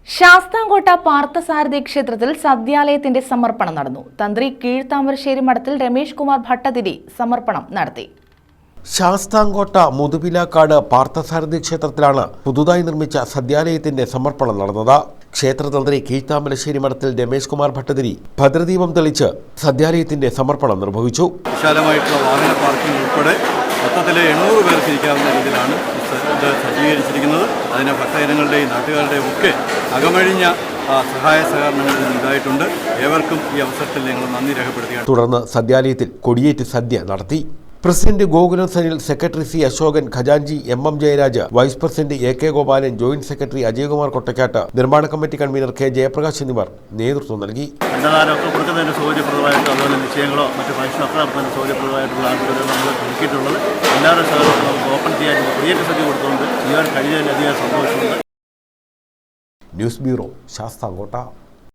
ശാസ്താംകോട്ട പാർത്ഥസാരഥി ക്ഷേത്രത്തിൽ സദ്യാലയത്തിന്റെ സമർപ്പണം നടന്നു. തന്ത്രി കീഴ്താമരശ്ശേരി മഠത്തിൽ രമേഷ് കുമാർ ഭട്ടതിരി സമർപ്പണം നടത്തി. ശാസ്താംകോട്ട മുതുവിലാക്കാട് പാർത്ഥസാരഥി ക്ഷേത്രത്തിലാണ് പുതുതായി നിർമ്മിച്ച സദ്യാലയത്തിന്റെ സമർപ്പണം നടന്നത്. ക്ഷേത്രതന്ത്രി കീഴ്താമരശ്ശേരി മഠത്തിൽ രമേഷ് കുമാർ ഭട്ടതിരി ഭദ്രദീപം തെളിച്ച് സദ്യാലയത്തിന്റെ സമർപ്പണം നിർവഹിച്ചു. വിശാലമായിട്ടുള്ള വാഹന പാർക്കിംഗ് ഉൾപ്പെടെ മൊത്തത്തിലെ 800 പേർക്ക് ഇരിക്കാവുന്ന രീതിയിലാണ് ഇത് സജ്ജീകരിച്ചിരിക്കുന്നത്. അതിന് ഭക്തജനങ്ങളുടെയും നാട്ടുകാരുടെയും ഒക്കെ അകമഴിഞ്ഞ സഹായ സഹകരണങ്ങൾ ഉണ്ടായിട്ടുണ്ട്. ഏവർക്കും ഈ അവസരത്തിൽ ഞങ്ങൾ നന്ദി രേഖപ്പെടുത്തുകയാണ്. തുടർന്ന് സദ്യാലയത്തിൽ കൊടിയേറ്റ് സദ്യ നടത്തി. President Gokulam Sanil, secretary C Ashokan, ഖജാൻജി M Jayaraj, vice president AK Gopalan, joint secretary Ajayakumar Kottakkat, നിർമ്മാണ കമ്മിറ്റി കൺവീനർ K ജയപ്രകാശ് എന്നിവർ നേതൃത്വം നൽകി. സൗകര്യപ്രദമായിട്ട് അതുപോലെ നിശ്ചയങ്ങളോ മറ്റു ഫംഗ്ഷനൊക്കെ സൗകര്യപ്രദമായിട്ടുള്ള ആളുകൾ നമ്മൾ ഒരുക്കിയിട്ടുള്ളത്. എല്ലാവരുടെ സഹകരണം നമുക്ക് ഓപ്പൺ ചെയ്യാൻ കൊടിയേറ്റ് സദ്യ കൊടുത്തുകൊണ്ട് ചെയ്യാൻ കഴിഞ്ഞതിലധികം സന്തോഷമുണ്ട്. News bureau, Sasthamkotta.